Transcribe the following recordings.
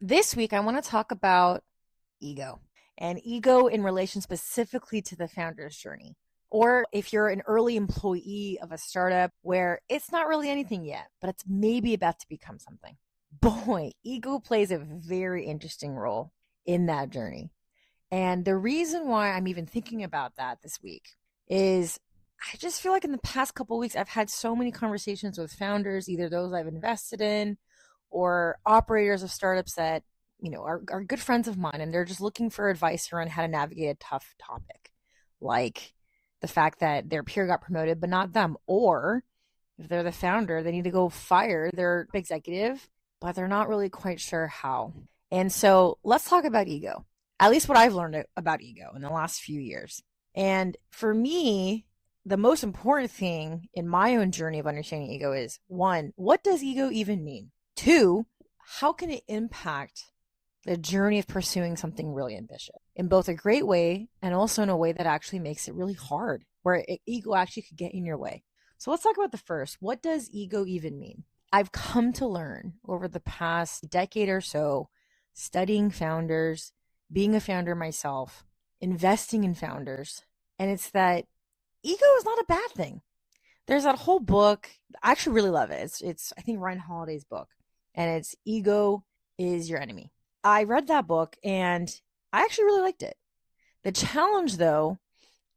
This week, I want to talk about ego and ego in relation specifically to the founder's journey. Or if you're an early employee of a startup where it's not really anything yet, but it's maybe about to become something. Boy, ego plays a very interesting role in that journey. And the reason why I'm even thinking about that this week is I just feel like in the past couple of weeks, I've had so many conversations with founders, either those I've invested in or operators of startups that, are good friends of mine. And they're just looking for advice around how to navigate a tough topic, like the fact that their peer got promoted, but not them. Or if they're the founder, they need to go fire their executive, but they're not really quite sure how. And so let's talk about ego, at least what I've learned about ego in the last few years. And for me, the most important thing in my own journey of understanding ego is one, what does ego even mean? Two, how can it impact the journey of pursuing something really ambitious in both a great way and also in a way that actually makes it really hard, where ego actually could get in your way? So let's talk about the first. What does ego even mean? I've come to learn over the past decade or so, studying founders, being a founder myself, investing in founders, and it's that ego is not a bad thing. There's that whole book. I actually really love it. It's I think Ryan Holiday's book, and it's Ego is Your Enemy. I read that book and I actually really liked it. The challenge though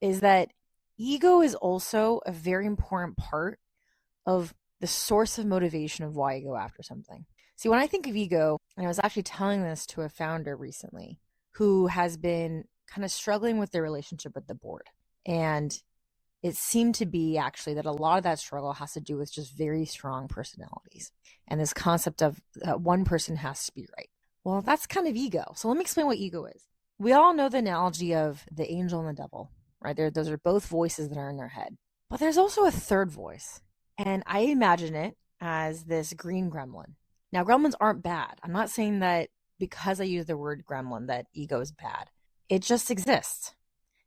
is that ego is also a very important part of the source of motivation of why you go after something. See, when I think of ego, and I was actually telling this to a founder recently who has been kind of struggling with their relationship with the board. And it seemed to be actually that a lot of that struggle has to do with just very strong personalities and this concept of one person has to be right. Well, that's kind of ego. So let me explain what ego is. We all know the analogy of the angel and the devil, right? Those are both voices that are in their head. But there's also a third voice. And I imagine it as this green gremlin. Now, gremlins aren't bad. I'm not saying that because I use the word gremlin that ego is bad. It just exists.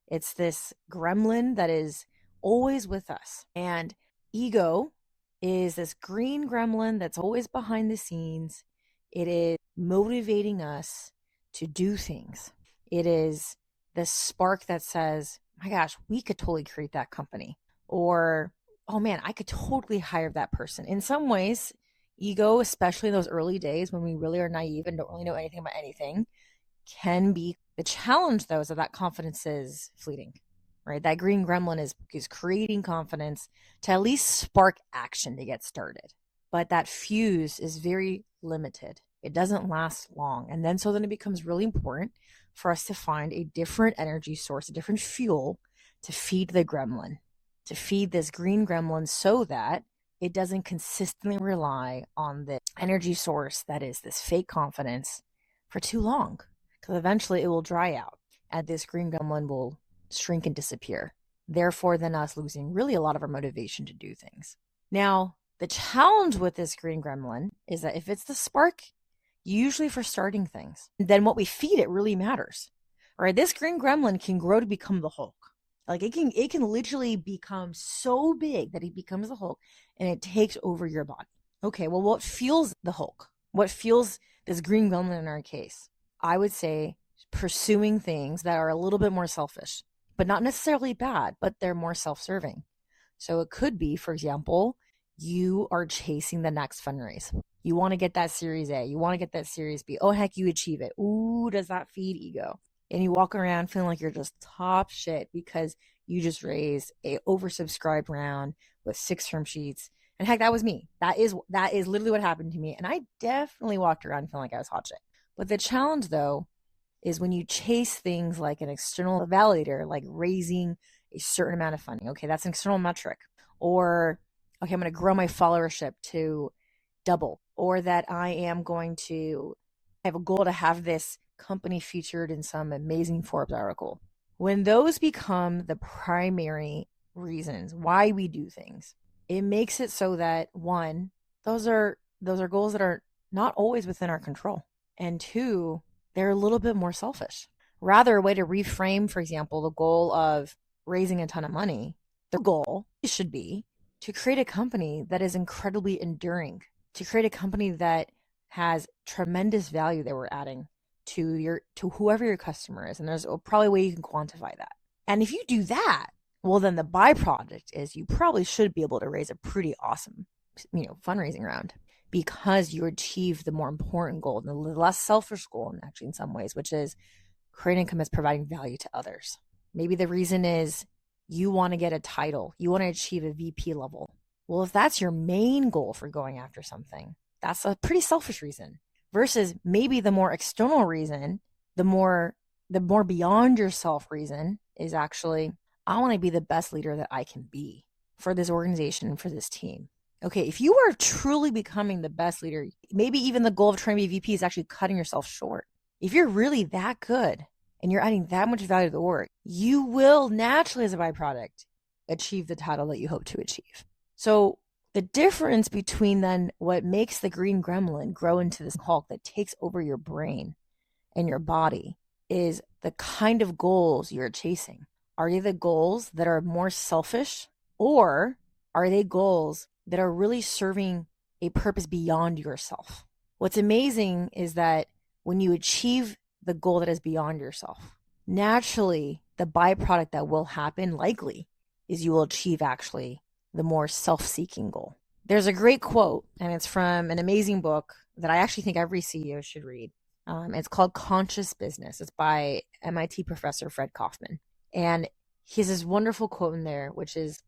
It's this gremlin that is always with us. And ego is this green gremlin that's always behind the scenes. It is motivating us to do things. It is the spark that says, my gosh, we could totally create that company. Or, oh man, I could totally hire that person. In some ways, ego, especially in those early days when we really are naive and don't really know anything about anything, can be the challenge though is that confidence is fleeting, right? That green gremlin is creating confidence to at least spark action to get started. But that fuse is very limited. It doesn't last long. And then it becomes really important for us to find a different energy source, a different fuel to feed the gremlin, to feed this green gremlin so that it doesn't consistently rely on the energy source that is this fake confidence for too long. Because eventually it will dry out and this green gremlin will shrink and disappear. Therefore, then us losing really a lot of our motivation to do things. Now, the challenge with this green gremlin is that if it's the spark, usually for starting things, then what we feed it really matters. Right? This green gremlin can grow to become the Hulk. Like it can literally become so big that it becomes the Hulk and it takes over your body. Okay, well, what fuels the Hulk? What fuels this green gremlin in our case? I would say pursuing things that are a little bit more selfish, but not necessarily bad, but they're more self-serving. So it could be, for example, you are chasing the next fundraise. You want to get that Series A. You want to get that Series B. Oh, heck, you achieve it. Ooh, does that feed ego? And you walk around feeling like you're just top shit because you just raised a oversubscribed round with 6 term sheets. And heck, that was me. That is literally what happened to me. And I definitely walked around feeling like I was hot shit. But the challenge, though, is when you chase things like an external validator, like raising a certain amount of funding. Okay, that's an external metric. Or, okay, I'm going to grow my followership to double. Or that I am going to have a goal to have this company featured in some amazing Forbes article. When those become the primary reasons why we do things, it makes it so that one, those are goals that are not always within our control. And two, they're a little bit more selfish. Rather, a way to reframe, for example, the goal of raising a ton of money, the goal should be to create a company that is incredibly enduring, to create a company that has tremendous value that we're adding to whoever your customer is. And there's probably a way you can quantify that. And if you do that, well, then the byproduct is you probably should be able to raise a pretty awesome, fundraising round, because you achieve the more important goal, the less selfish goal, and actually in some ways, which is creating income that's providing value to others. Maybe the reason is you want to get a title, you want to achieve a VP level. Well, if that's your main goal for going after something, that's a pretty selfish reason, versus maybe the more external reason, the more beyond yourself reason is actually, I want to be the best leader that I can be for this organization, for this team. Okay, if you are truly becoming the best leader, maybe even the goal of trying to be VP is actually cutting yourself short. If you're really that good and you're adding that much value to the work, you will naturally, as a byproduct, achieve the title that you hope to achieve. So the difference between then what makes the green gremlin grow into this Hulk that takes over your brain and your body is the kind of goals you're chasing. Are they the goals that are more selfish, or are they goals that are really serving a purpose beyond yourself? What's amazing is that when you achieve the goal that is beyond yourself, naturally, the byproduct that will happen likely is you will achieve actually the more self-seeking goal. There's a great quote, and it's from an amazing book that I actually think every CEO should read. It's called Conscious Business. It's by MIT professor Fred Kaufman. And he has this wonderful quote in there, which is,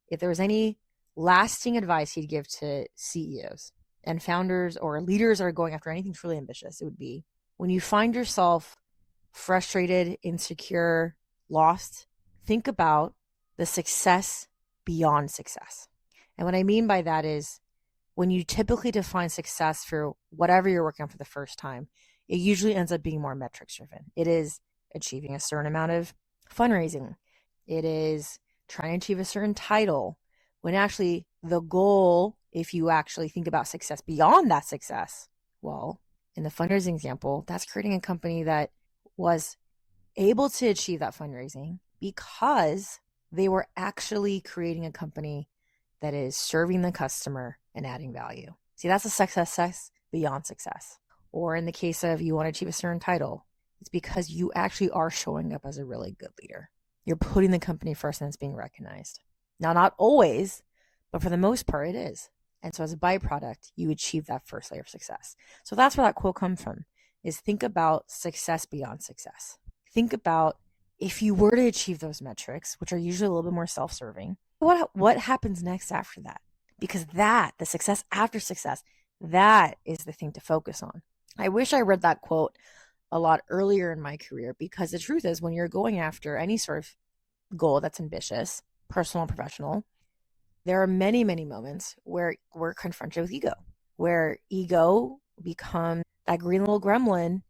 if there was any lasting advice he'd give to CEOs and founders or leaders that are going after anything truly ambitious, it would be, when you find yourself frustrated, insecure, lost, think about the success beyond success. And what I mean by that is, when you typically define success for whatever you're working on for the first time, it usually ends up being more metrics driven. It is achieving a certain amount of fundraising. It is trying to achieve a certain title, when actually the goal, if you actually think about success beyond that success, well, in the fundraising example, that's creating a company that was able to achieve that fundraising because they were actually creating a company that is serving the customer and adding value. See, that's a success beyond success. Or in the case of you want to achieve a certain title, it's because you actually are showing up as a really good leader. You're putting the company first and it's being recognized. Now, not always, but for the most part, it is. And so as a byproduct, you achieve that first layer of success. So that's where that quote comes from, is think about success beyond success. Think about, if you were to achieve those metrics, which are usually a little bit more self-serving, what happens next after that? Because the success after success, that is the thing to focus on. I wish I read that quote a lot earlier in my career, because the truth is, when you're going after any sort of goal that's ambitious, personal and professional, there are many, many moments where we're confronted with ego, where ego becomes that green little gremlin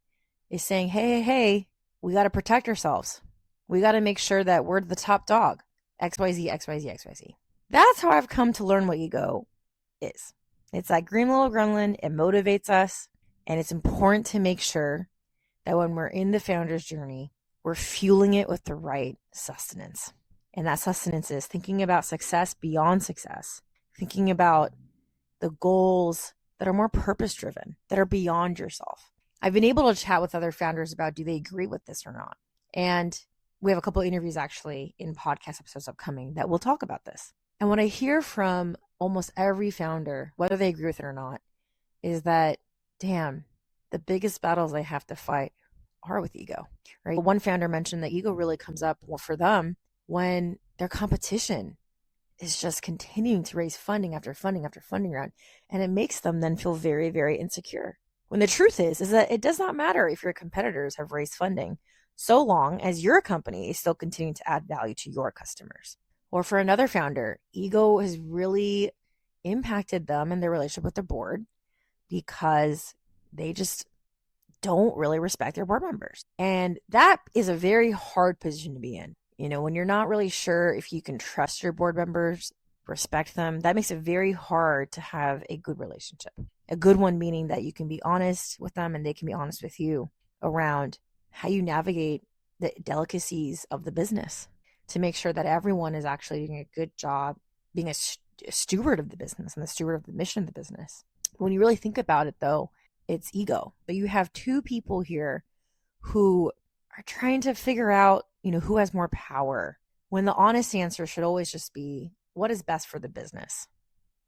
is saying, hey, we got to protect ourselves. We got to make sure that we're the top dog. XYZ, XYZ, XYZ. That's how I've come to learn what ego is. It's that green little gremlin. It motivates us. And it's important to make sure that when we're in the founder's journey, we're fueling it with the right sustenance. And that sustenance is thinking about success beyond success, thinking about the goals that are more purpose-driven, that are beyond yourself. I've been able to chat with other founders about, do they agree with this or not? And we have a couple of interviews actually in podcast episodes upcoming that will talk about this. And what I hear from almost every founder, whether they agree with it or not, is that, damn, the biggest battles I have to fight are with ego, right? One founder mentioned that ego really comes up for them when their competition is just continuing to raise funding after funding after funding round. And it makes them then feel very, very insecure. When the truth is that it does not matter if your competitors have raised funding, so long as your company is still continuing to add value to your customers. Or for another founder, ego has really impacted them and their relationship with the board because they just don't really respect their board members. And that is a very hard position to be in. You know, when you're not really sure if you can trust your board members, respect them, that makes it very hard to have a good relationship. A good one meaning that you can be honest with them and they can be honest with you around how you navigate the delicacies of the business to make sure that everyone is actually doing a good job being a steward of the business and the steward of the mission of the business. When you really think about it, though, it's ego. But you have two people here who are trying to figure out, who has more power, when the honest answer should always just be what is best for the business.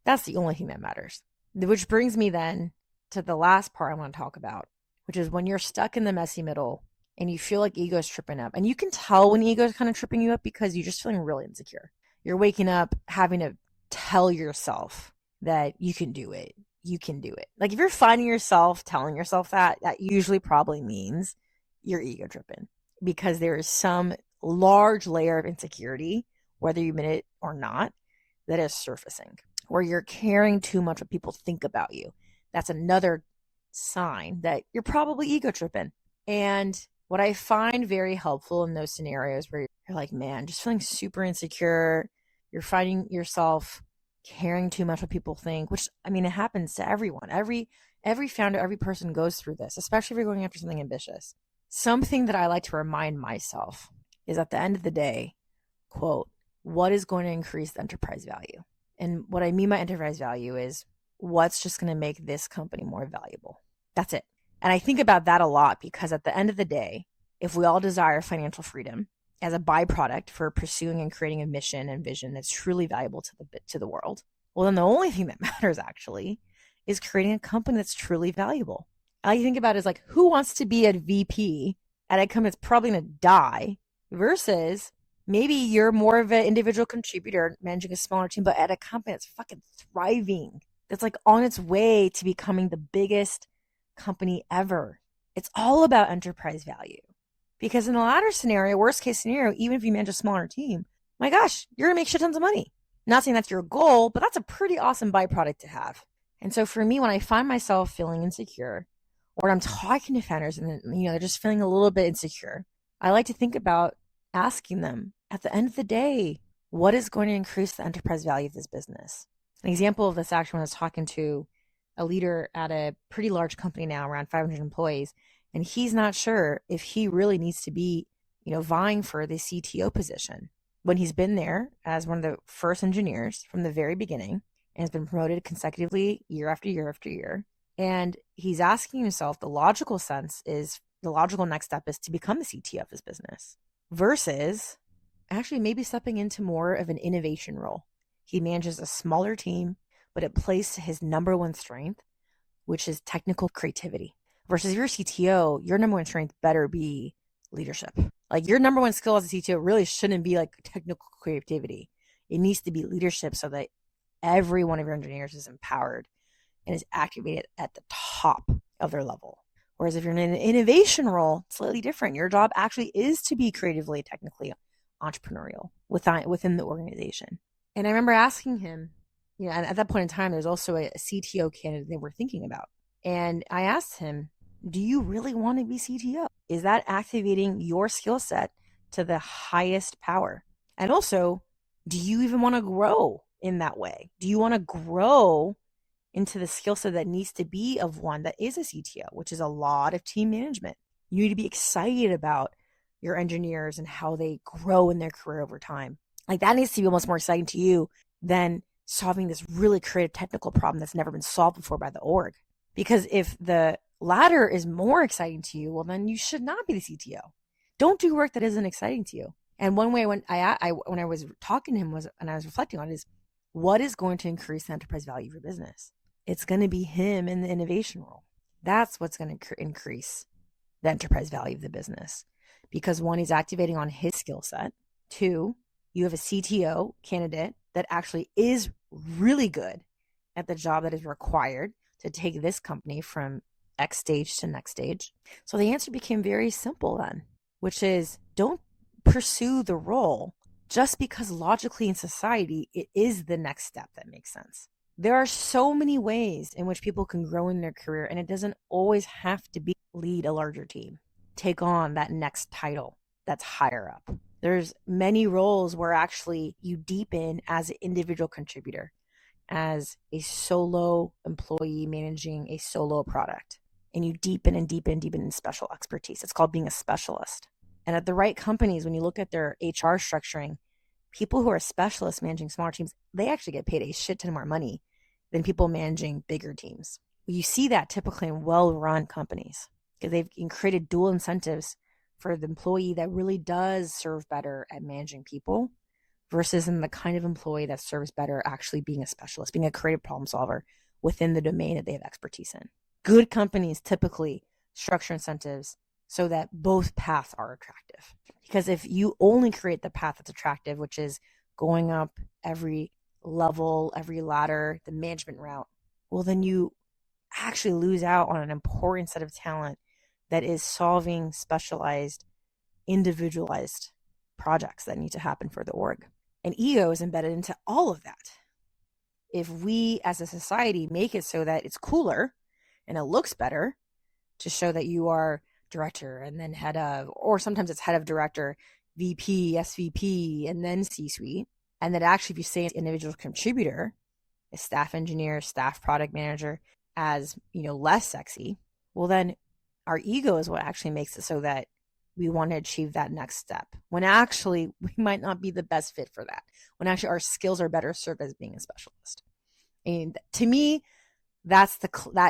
That's the only thing that matters. Which brings me then to the last part I want to talk about, which is when you're stuck in the messy middle and you feel like ego is tripping up. And you can tell when ego is kind of tripping you up because you're just feeling really insecure. You're waking up having to tell yourself that you can do it. You can do it. Like if you're finding yourself telling yourself that usually probably means you're ego tripping, because there is some large layer of insecurity, whether you admit it or not, that is surfacing, where you're caring too much what people think about you. That's another sign that you're probably ego tripping. And what I find very helpful in those scenarios where you're like, man, just feeling super insecure, you're finding yourself caring too much what people think, which, I mean, it happens to everyone. Every founder, every person goes through this, especially if you're going after something ambitious. Something that I like to remind myself is at the end of the day, quote, what is going to increase the enterprise value? And what I mean by enterprise value is what's just going to make this company more valuable. That's it. And I think about that a lot because at the end of the day, if we all desire financial freedom as a byproduct for pursuing and creating a mission and vision that's truly valuable to the world, well, then the only thing that matters actually is creating a company that's truly valuable. All you think about is like, who wants to be a VP at a company that's probably going to die versus maybe you're more of an individual contributor managing a smaller team, but at a company that's fucking thriving, that's like on its way to becoming the biggest company ever. It's all about enterprise value. Because in the latter scenario, worst case scenario, even if you manage a smaller team, my gosh, you're going to make shit tons of money. Not saying that's your goal, but that's a pretty awesome byproduct to have. And so for me, when I find myself feeling insecure, or I'm talking to founders and they're just feeling a little bit insecure, I like to think about asking them at the end of the day, what is going to increase the enterprise value of this business? An example of this actually when I was talking to a leader at a pretty large company now, around 500 employees, and he's not sure if he really needs to be, vying for the CTO position when he's been there as one of the first engineers from the very beginning and has been promoted consecutively year after year after year. And he's asking himself, the logical next step is to become the CTO of this business versus actually maybe stepping into more of an innovation role. He manages a smaller team, but it plays to his number one strength, which is technical creativity. Versus if you're a CTO, your number one strength better be leadership. Like your number one skill as a CTO really shouldn't be like technical creativity. It needs to be leadership so that every one of your engineers is empowered and is activated at the top of their level. Whereas if you're in an innovation role, it's slightly different. Your job actually is to be creatively, technically entrepreneurial within the organization. And I remember asking him, and at that point in time, there's also a CTO candidate they were thinking about. And I asked him, do you really want to be CTO? Is that activating your skill set to the highest power? And also, do you even want to grow in that way? Do you want to grow into the skill set that needs to be of one that is a CTO, which is a lot of team management? You need to be excited about your engineers and how they grow in their career over time. Like that needs to be almost more exciting to you than solving this really creative technical problem that's never been solved before by the org. Because if the latter is more exciting to you, well, then you should not be the CTO. Don't do work that isn't exciting to you. And one way when I was talking to him and I was reflecting on it is, what is going to increase the enterprise value of your business? It's going to be him in the innovation role. That's what's going to increase the enterprise value of the business. Because one, he's activating on his skill set. Two, you have a CTO candidate that actually is really good at the job that is required to take this company from X stage to next stage. So the answer became very simple then, which is don't pursue the role just because logically in society, it is the next step that makes sense. There are so many ways in which people can grow in their career, and it doesn't always have to be lead a larger team, take on that next title that's higher up. There's many roles where actually you deepen as an individual contributor, as a solo employee managing a solo product. And you deepen in special expertise. It's called being a specialist. And at the right companies, when you look at their HR structuring, people who are specialists managing smaller teams, they actually get paid a shit ton more money than people managing bigger teams. You see that typically in well-run companies because they've created dual incentives for the employee that really does serve better at managing people versus in the kind of employee that serves better actually being a specialist, being a creative problem solver within the domain that they have expertise in. Good companies typically structure incentives so that both paths are attractive. Because if you only create the path that's attractive, which is going up every level, every ladder, the management route, well, then you actually lose out on an important set of talent that is solving specialized, individualized projects that need to happen for the org. And ego is embedded into all of that. If we as a society make it so that it's cooler and it looks better to show that you are director and then head of, or sometimes it's head of director, VP, SVP, and then C-suite, and that actually if you say an individual contributor, a staff engineer, staff product manager, as less sexy, well then our ego is what actually makes it so that we want to achieve that next step when actually we might not be the best fit for that, when actually our skills are better served as being a specialist. And to me, that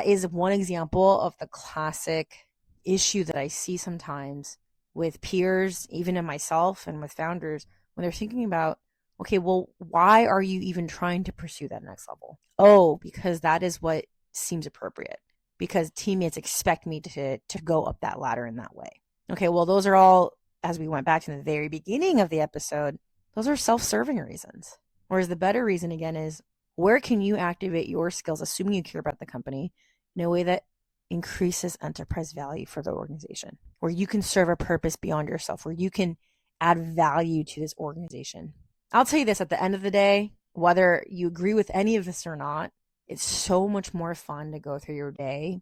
is one example of the classic issue that I see sometimes with peers, even in myself and with founders, when they're thinking about, okay, well, why are you even trying to pursue that next level? Oh, because that is what seems appropriate, because teammates expect me to go up that ladder in that way. Okay, well, those are all, as we went back to the very beginning of the episode, those are self-serving reasons. Whereas the better reason, again, is where can you activate your skills, assuming you care about the company, in a way that increases enterprise value for the organization, where you can serve a purpose beyond yourself, where you can add value to this organization. I'll tell you this, at the end of the day, whether you agree with any of this or not, it's so much more fun to go through your day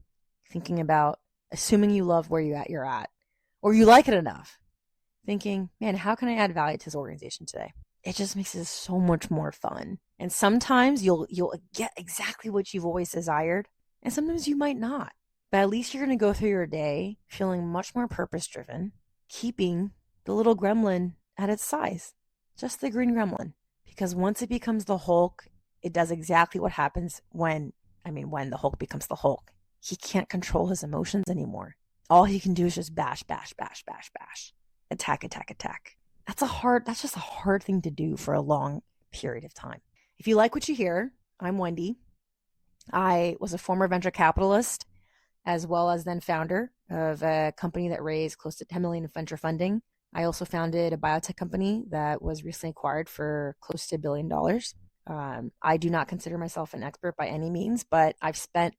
thinking about, assuming you love where you're at, or you like it enough, thinking, man, how can I add value to this organization today? It just makes it so much more fun. And sometimes you'll get exactly what you've always desired, and sometimes you might not. But at least you're going to go through your day feeling much more purpose-driven, keeping the little gremlin at its size, just the green gremlin. Because once it becomes the Hulk, it does exactly what happens when the Hulk becomes the Hulk. He can't control his emotions anymore. All he can do is just bash, bash, bash, bash, bash. Attack, attack, attack. That's just a hard thing to do for a long period of time. If you like what you hear, I'm Wendy. I was a former venture capitalist, as well as then founder of a company that raised close to 10 million in venture funding. I also founded a biotech company that was recently acquired for close to $1 billion. I do not consider myself an expert by any means, but I've spent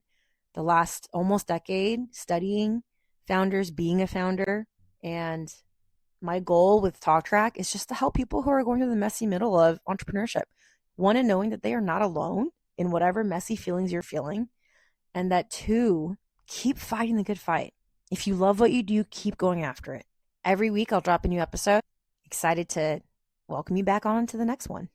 the last almost decade studying founders, being a founder, and my goal with Talk Track is just to help people who are going through the messy middle of entrepreneurship. One, in knowing that they are not alone in whatever messy feelings you're feeling, and that two, keep fighting the good fight. If you love what you do, keep going after it. Every week I'll drop a new episode. Excited to welcome you back on to the next one.